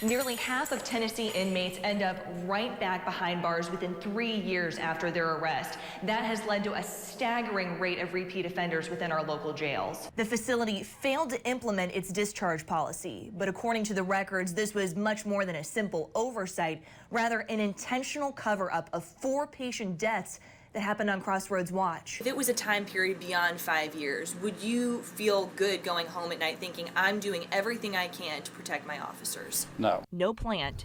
Nearly half of Tennessee inmates end up right back behind bars within 3 years after their arrest. That has led to a staggering rate of repeat offenders within our local jails. The facility failed to implement its discharge policy, but according to the records, this was much more than a simple oversight, rather an intentional cover-up of 4 patient deaths that happened on Crossroads Watch. If it was a time period beyond 5 years, would you feel good going home at night thinking, I'm doing everything I can to protect my officers? No. No plant,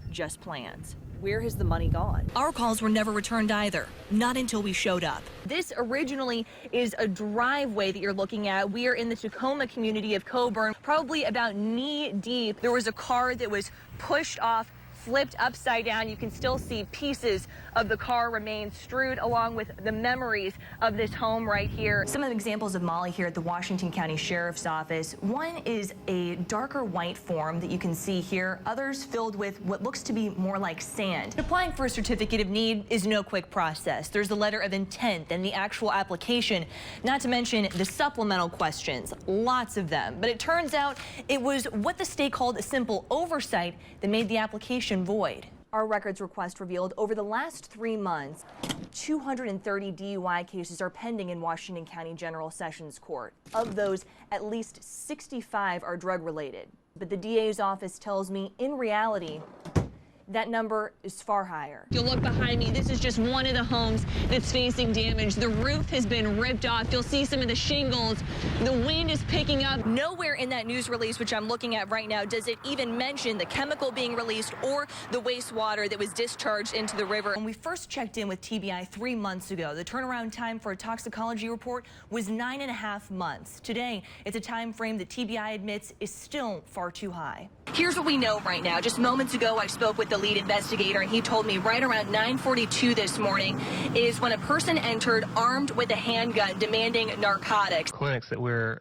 just plans. Where has the money gone? Our calls were never returned either, not until we showed up. This originally is a driveway that you're looking at. We are in the Tacoma community of Coburn, probably about knee deep. There was a car that was pushed off, flipped upside down. You can still see pieces of the car remain strewed along with the memories of this home right here. Some of the examples of Molly here at the Washington County Sheriff's Office. One is a darker white form that you can see here. Others filled with what looks to be more like sand. Applying for a certificate of need is no quick process. There's the letter of intent and the actual application, not to mention the supplemental questions, lots of them. But it turns out it was what the state called a simple oversight that made the application void. Our records request revealed over the last 3 months, 230 DUI cases are pending in Washington County General Sessions Court. Of those, at least 65 are drug-related. But the DA's office tells me, in reality, that number is far higher. You'll look behind me. This is just one of the homes that's facing damage. The roof has been ripped off. You'll see some of the shingles. The wind is picking up. Nowhere in that news release, which I'm looking at right now, does it even mention the chemical being released or the wastewater that was discharged into the river. When we first checked in with TBI 3 months ago, the turnaround time for a toxicology report was 9.5 months. Today, it's a time frame that TBI admits is still far too high. Here's what we know right now. Just moments ago, I spoke with the lead investigator, and he told me right around 9:42 this morning is when a person entered armed with a handgun demanding narcotics. Clinics that we're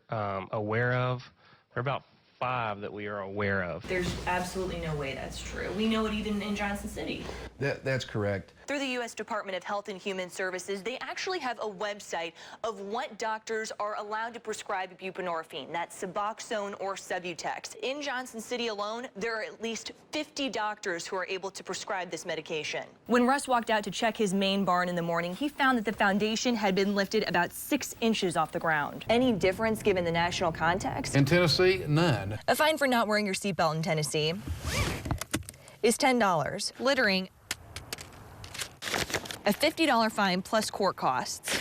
aware of, there are about 5 that we are aware of. There's absolutely no way that's true. We know it even in Johnson City. That's correct. Through the U.S. Department of Health and Human Services, they actually have a website of what doctors are allowed to prescribe buprenorphine. That's Suboxone or Subutex. In Johnson City alone, there are at least 50 doctors who are able to prescribe this medication. When Russ walked out to check his main barn in the morning, he found that the foundation had been lifted about 6 inches off the ground. Any difference given the national context? In Tennessee, none. A fine for not wearing your seatbelt in Tennessee is $10. Littering, a $50 fine plus court costs.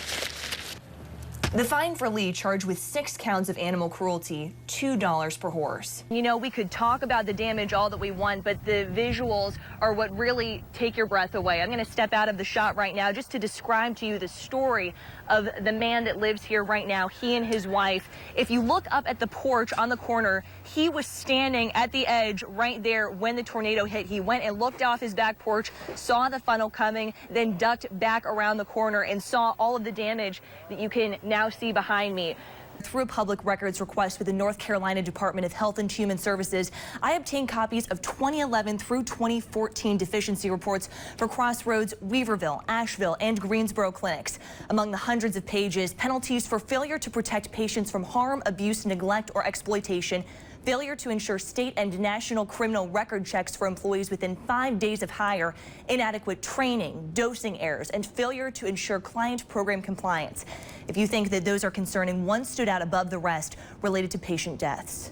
The fine for Lee, charged with 6 counts of animal cruelty, $2 per horse. You know, we could talk about the damage all that we want, but the visuals are what really take your breath away. I'm going to step out of the shot right now just to describe to you the story of the man that lives here right now, he and his wife. If you look up at the porch on the corner, he was standing at the edge right there when the tornado hit. He went and looked off his back porch, saw the funnel coming, then ducked back around the corner and saw all of the damage that you can now see behind me. Through a public records request with the North Carolina Department of Health and Human Services, I obtained copies of 2011 through 2014 deficiency reports for Crossroads, Weaverville, Asheville, and Greensboro clinics. Among the hundreds of pages, penalties for failure to protect patients from harm, abuse, neglect, or exploitation, failure to ensure state and national criminal record checks for employees within 5 days of hire, inadequate training, dosing errors, and failure to ensure client program compliance. If you think that those are concerning, one stood out above the rest related to patient deaths.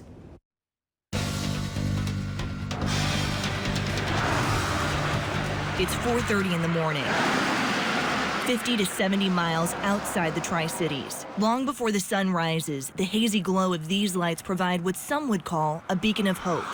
It's 4:30 in the morning. 50 to 70 miles outside the Tri-Cities. Long before the sun rises, the hazy glow of these lights provide what some would call a beacon of hope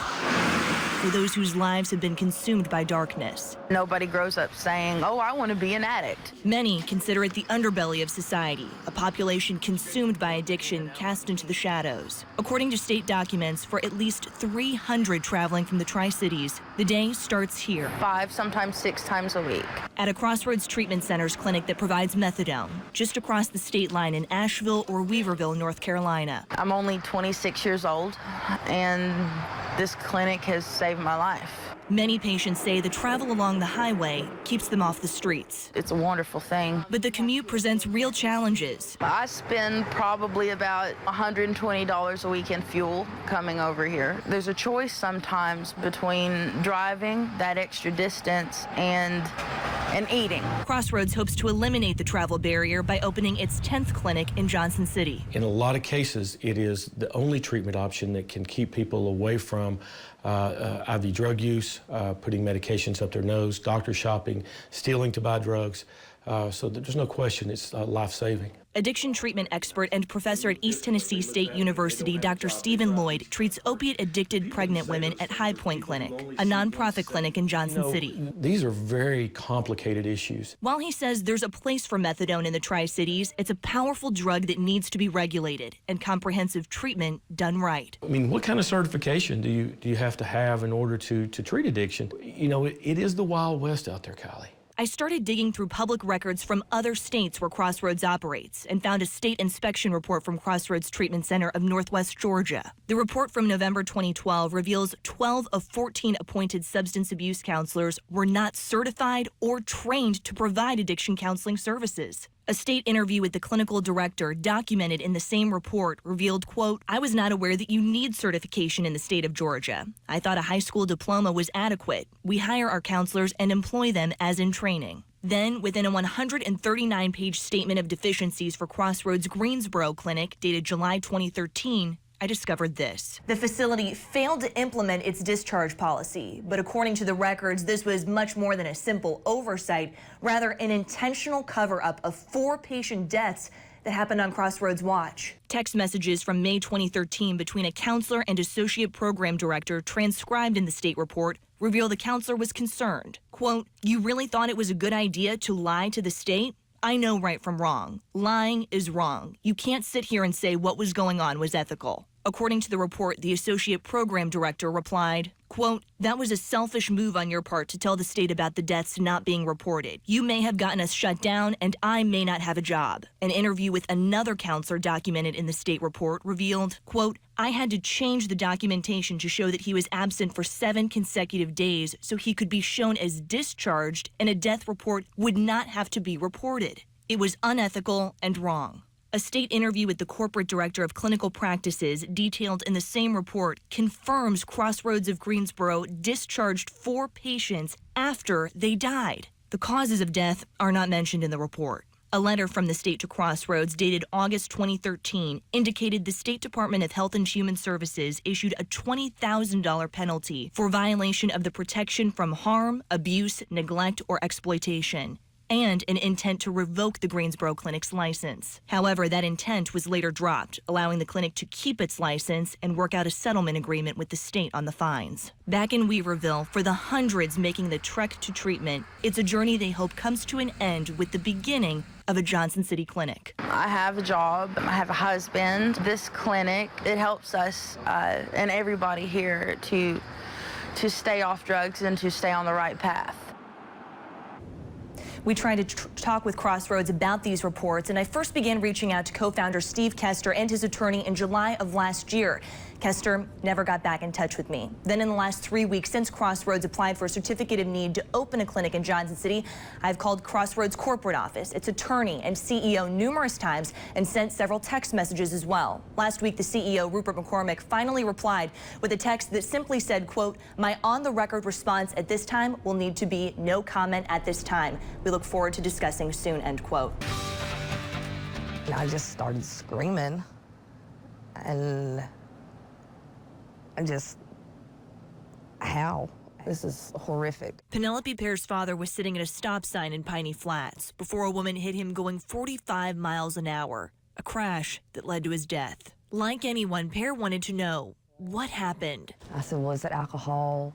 for those whose lives have been consumed by darkness. Nobody grows up saying, oh, I want to be an addict. Many consider it the underbelly of society, a population consumed by addiction cast into the shadows. According to state documents, for at least 300 traveling from the Tri-Cities, the day starts here. 5, sometimes 6 times a week. At a Crossroads Treatment Center's clinic that provides methadone, just across the state line in Asheville or Weaverville, North Carolina. I'm only 26 years old, and this clinic has saved my life. Many patients say the travel along the highway keeps them off the streets. It's a wonderful thing. But the commute presents real challenges. I spend probably about $120 a week in fuel coming over here. There's a choice sometimes between driving that extra distance and eating. Crossroads hopes to eliminate the travel barrier by opening its 10th clinic in Johnson City. In a lot of cases, it is the only treatment option that can keep people away from IV drug use, putting medications up their nose, doctor shopping, stealing to buy drugs. So there's no question it's life-saving. Addiction treatment expert and professor at East Tennessee State University, Dr. Stephen Lloyd, treats opiate-addicted pregnant women at High Point Clinic, a nonprofit clinic in Johnson City. These are very complicated issues. While he says there's a place for methadone in the Tri-Cities, it's a powerful drug that needs to be regulated and comprehensive treatment done right. I mean, what kind of certification do you have to have in order to treat addiction? You know, it is the Wild West out there, Kylie. I started digging through public records from other states where Crossroads operates and found a state inspection report from Crossroads Treatment Center of Northwest Georgia. The report from November 2012 reveals 12 of 14 appointed substance abuse counselors were not certified or trained to provide addiction counseling services. A state interview with the clinical director documented in the same report revealed, quote, "I was not aware that you need certification in the state of Georgia. I thought a high school diploma was adequate. We hire our counselors and employ them as in training." Then, within a 139-page statement of deficiencies for Crossroads Greensboro Clinic dated July 2013, I discovered this. The facility failed to implement its discharge policy, but according to the records, this was much more than a simple oversight, rather an intentional cover-up of 4 patient deaths that happened on Crossroads watch. Text messages from May 2013 between a counselor and associate program director transcribed in the state report reveal the counselor was concerned. Quote, "You really thought it was a good idea to lie to the state? I know right from wrong. Lying is wrong. You can't sit here and say what was going on was ethical." According to the report, the associate program director replied, quote, "That was a selfish move on your part to tell the state about the deaths not being reported. You may have gotten us shut down, and I may not have a job." An interview with another counselor documented in the state report revealed, quote, "I had to change the documentation to show that he was absent for 7 consecutive days so he could be shown as discharged and a death report would not have to be reported. It was unethical and wrong." A state interview with the corporate director of clinical practices detailed in the same report confirms Crossroads of Greensboro discharged 4 patients after they died. The causes of death are not mentioned in the report. A letter from the state to Crossroads dated August 2013 indicated the State Department of Health and Human Services issued a $20,000 penalty for violation of the Protection from Harm, Abuse, Neglect, or Exploitation, and an intent to revoke the Greensboro Clinic's license. However, that intent was later dropped, allowing the clinic to keep its license and work out a settlement agreement with the state on the fines. Back in Weaverville, for the hundreds making the trek to treatment, it's a journey they hope comes to an end with the beginning of a Johnson City clinic. I have a job. I have a husband. This clinic, it helps us and everybody here to stay off drugs and to stay on the right path. We tried to talk with Crossroads about these reports, and I first began reaching out to co-founder Steve Kester and his attorney in July of last year. Kester never got back in touch with me. Then in the last 3 weeks since Crossroads applied for a certificate of need to open a clinic in Johnson City, I've called Crossroads corporate office, its attorney and CEO numerous times and sent several text messages as well. Last week, the CEO, Rupert McCormick, finally replied with a text that simply said, quote, "My on-the-record response at this time will need to be no comment at this time. We look forward to discussing soon," end quote. And I just started screaming, and how? This is horrific. Penelope Pear's father was sitting at a stop sign in Piney Flats before a woman hit him going 45 miles an hour, a crash that led to his death. Like anyone, Pear wanted to know what happened. I said, was it alcohol?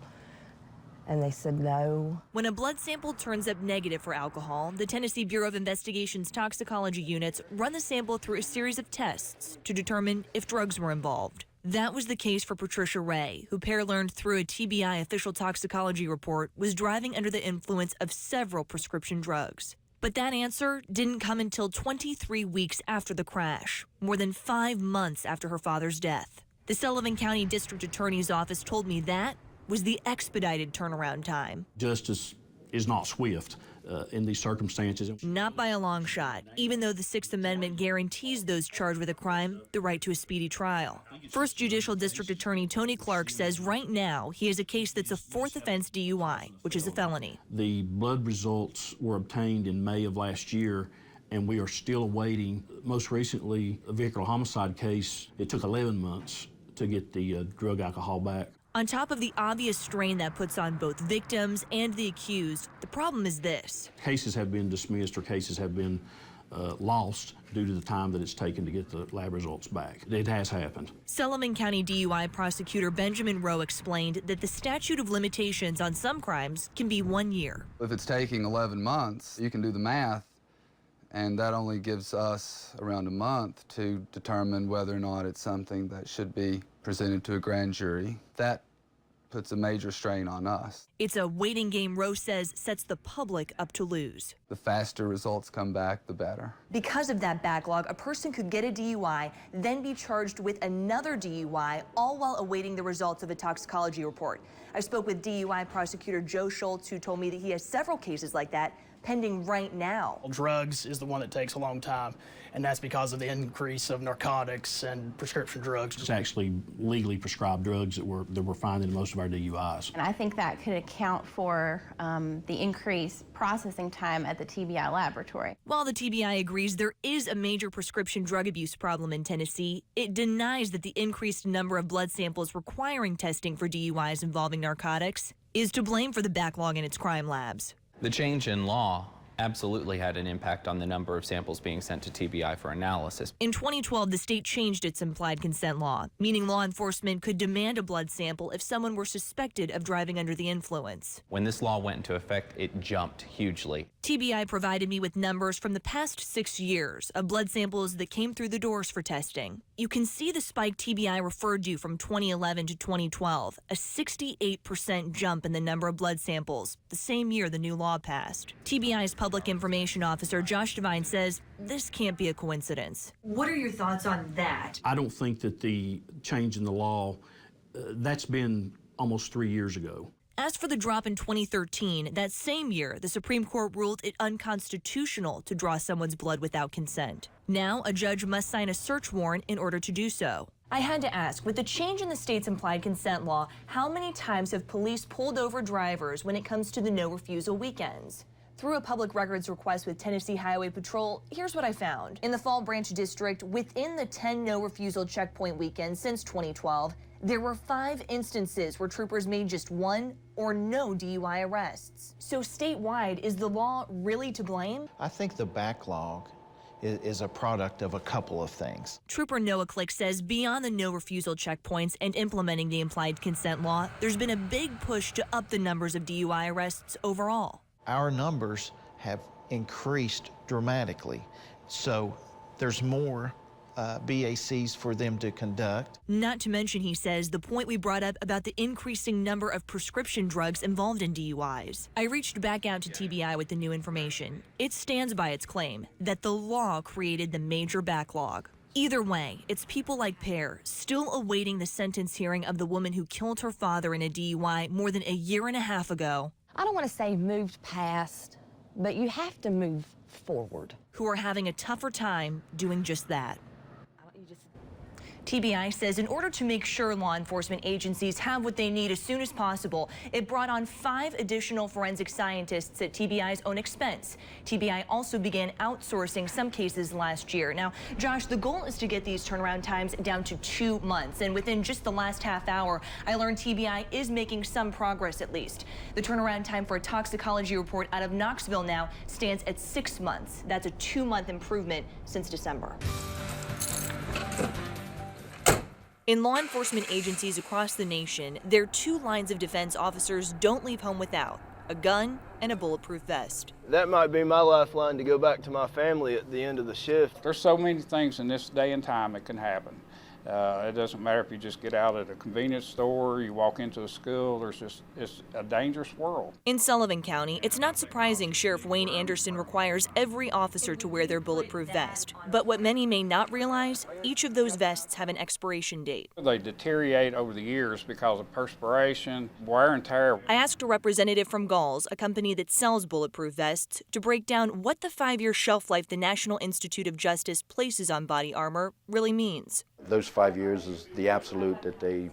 And they said no. When a blood sample turns up negative for alcohol, the Tennessee Bureau of Investigation's toxicology units run the sample through a series of tests to determine if drugs were involved. That was the case for Patricia Ray, who Pear learned through a TBI official toxicology report was driving under the influence of several prescription drugs. But that answer didn't come until 23 weeks after the crash, more than 5 months after her father's death. The Sullivan County District Attorney's Office told me that was the expedited turnaround time. Justice is not swift in these circumstances. Not by a long shot, even though the Sixth Amendment guarantees those charged with a crime the right to a speedy trial. First Judicial District Attorney Tony Clark says right now he has a case that's a fourth offense DUI, which is a felony. The blood results were obtained in May of last year, and we are still awaiting, most recently, a vehicular homicide case. It took 11 months to get the drug alcohol back. On top of the obvious strain that puts on both victims and the accused, the problem is this. Cases have been dismissed or cases have been lost due to the time that it's taken to get the lab results back. It has happened. Sullivan County DUI prosecutor Benjamin Rowe explained that the statute of limitations on some crimes can be 1 year. If it's taking 11 months, you can do the math, and that only gives us around a month to determine whether or not it's something that should be presented to a grand jury. That puts a major strain on us. It's a waiting game Rowe says sets the public up to lose. The faster results come back, the better. Because of that backlog, a person could get a DUI, then be charged with another DUI, all while awaiting the results of a toxicology report. I spoke with DUI prosecutor Joe Schultz, who told me that he has several cases like that pending right now. Drugs is the one that takes a long time, and that's because of the increase of narcotics and prescription drugs. It's actually legally prescribed drugs that we're finding in most of our DUIs. And I think that could account for the increased processing time at the TBI laboratory. While the TBI agrees there is a major prescription drug abuse problem in Tennessee, it denies that the increased number of blood samples requiring testing for DUIs involving narcotics is to blame for the backlog in its crime labs. The change in law absolutely had an impact on the number of samples being sent to TBI for analysis. In 2012, the state changed its implied consent law, meaning law enforcement could demand a blood sample if someone were suspected of driving under the influence. When this law went into effect, it jumped hugely. TBI provided me with numbers from the past 6 years of blood samples that came through the doors for testing. You can see the spike TBI referred to from 2011 to 2012, a 68% jump in the number of blood samples, the same year the new law passed. TBI's public information officer, Josh Devine, says this can't be a coincidence. What are your thoughts on that? I don't think that the change in the law, that's been almost 3 years ago. As for the drop in 2013, that same year, the Supreme Court ruled it unconstitutional to draw someone's blood without consent. Now, a judge must sign a search warrant in order to do so. I had to ask, with the change in the state's implied consent law, how many times have police pulled over drivers when it comes to the no-refusal weekends? Through a public records request with Tennessee Highway Patrol, here's what I found. In the Fall Branch District, within the 10 no-refusal checkpoint weekends since 2012, there were 5 instances where troopers made just 1 or no DUI arrests. So statewide, is the law really to blame? I think the backlog is a product of a couple of things. Trooper Noah Click says beyond the no-refusal checkpoints and implementing the implied consent law, there's been a big push to up the numbers of DUI arrests overall. Our numbers have increased dramatically, so there's more BACs for them to conduct. Not to mention, he says, the point we brought up about the increasing number of prescription drugs involved in DUIs. I reached back out to TBI with the new information. It stands by its claim that the law created the major backlog. Either way, it's people like Pear still awaiting the sentence hearing of the woman who killed her father in a DUI more than a year and a half ago. I don't want to say moved past, but you have to move forward. Who are having a tougher time doing just that. TBI says in order to make sure law enforcement agencies have what they need as soon as possible, it brought on 5 additional forensic scientists at TBI's own expense. TBI also began outsourcing some cases last year. Now, Josh, the goal is to get these turnaround times down to 2 months. And within just the last half hour, I learned TBI is making some progress at least. The turnaround time for a toxicology report out of Knoxville now stands at 6 months. That's a 2-month improvement since December. In law enforcement agencies across the nation, there are 2 lines of defense officers don't leave home without: a gun and a bulletproof vest. That might be my lifeline to go back to my family at the end of the shift. There's so many things in this day and time that can happen. It doesn't matter if you just get out at a convenience store, you walk into a school, it's a dangerous world. In Sullivan County, it's not surprising Sheriff Wayne Anderson requires every officer to wear their bulletproof vest. But what many may not realize, each of those vests have an expiration date. They deteriorate over the years because of perspiration, wear and tear. I asked a representative from Galls, a company that sells bulletproof vests, to break down what the 5-year shelf life the National Institute of Justice places on body armor really means. Those 5 years is the absolute that they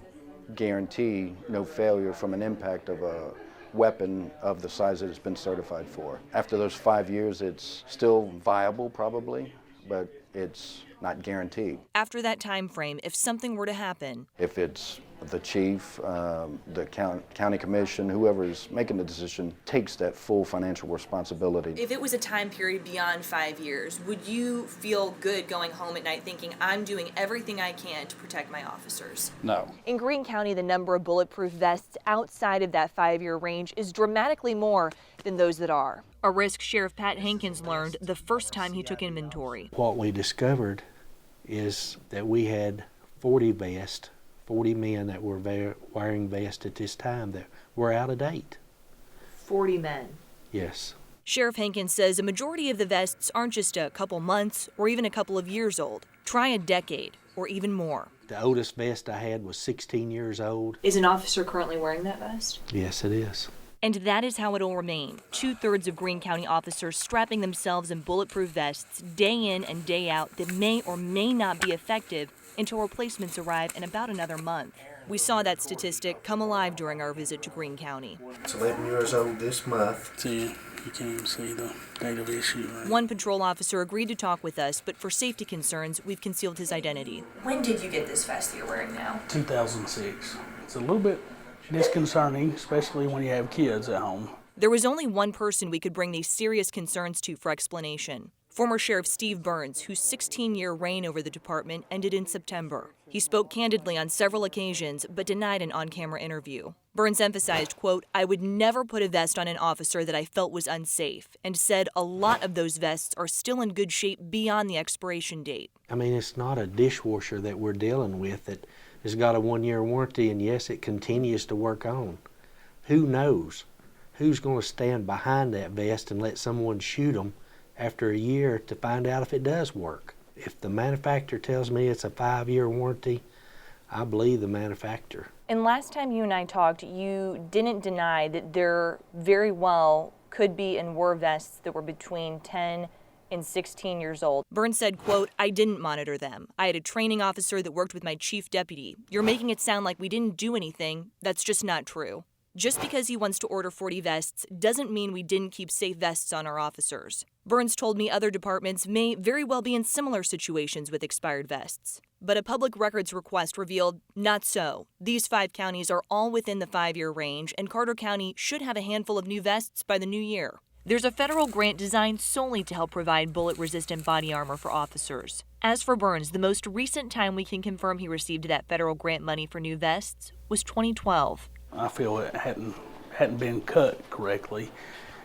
guarantee no failure from an impact of a weapon of the size that it's been certified for. After those 5 years, it's still viable probably, but it's not guaranteed. After that time frame, if something were to happen, if it's the chief, the county commission, whoever is making the decision takes that full financial responsibility. If it was a time period beyond 5 years, would you feel good going home at night thinking, I'm doing everything I can to protect my officers? No. In Greene County, the number of bulletproof vests outside of that 5-year range is dramatically more than those that are. A risk Sheriff Pat Hankins learned the first time he took inventory. What we discovered is that we had 40 men that were wearing vests at this time that were out of date. 40 men. Yes. Sheriff Hankins says a majority of the vests aren't just a couple months or even a couple of years old. Try a decade or even more. The oldest vest I had was 16 years old. Is an officer currently wearing that vest? Yes, it is. And that is how it'll remain. 2/3 of Greene County officers strapping themselves in bulletproof vests day in and day out that may or may not be effective until replacements arrive in about another month. We saw that statistic come alive during our visit to Greene County. It's 11 years old this month. See, you can't even see the date of issue. Right? One patrol officer agreed to talk with us, but for safety concerns, we've concealed his identity. When did you get this vest that you're wearing now? 2006. It's a little bit disconcerting, especially when you have kids at home. There was only one person we could bring these serious concerns to for explanation. Former Sheriff Steve Burns, whose 16-year reign over the department ended in September. He spoke candidly on several occasions, but denied an on-camera interview. Burns emphasized, quote, I would never put a vest on an officer that I felt was unsafe, and said a lot of those vests are still in good shape beyond the expiration date. I mean, it's not a dishwasher that we're dealing with that has got a 1-year warranty, and yes, it continues to work on. Who knows? Who's going to stand behind that vest and let someone shoot them after a year to find out if it does work? If the manufacturer tells me it's a 5-year warranty, I believe the manufacturer. And last time you and I talked, you didn't deny that there very well could be and were vests that were between 10 and 16 years old. Burns said, quote, I didn't monitor them. I had a training officer that worked with my chief deputy. You're making it sound like we didn't do anything. That's just not true. Just because he wants to order 40 vests doesn't mean we didn't keep safe vests on our officers. Burns told me other departments may very well be in similar situations with expired vests. But a public records request revealed not so. These 5 counties are all within the 5-year range, and Carter County should have a handful of new vests by the new year. There's a federal grant designed solely to help provide bullet-resistant body armor for officers. As for Burns, the most recent time we can confirm he received that federal grant money for new vests was 2012. I feel it hadn't been cut correctly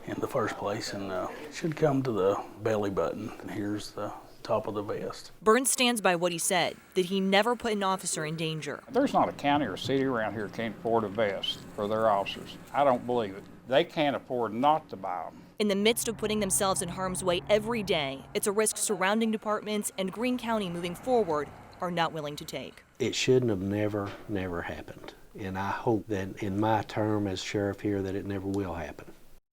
in the first place, and it should come to the belly button. And here's the top of the vest. Burns stands by what he said, that he never put an officer in danger. There's not a county or city around here that can't afford a vest for their officers. I don't believe it. They can't afford not to buy them. In the midst of putting themselves in harm's way every day, it's a risk surrounding departments and Greene County moving forward are not willing to take. It shouldn't have never happened. And I hope that in my term as sheriff here that it never will happen.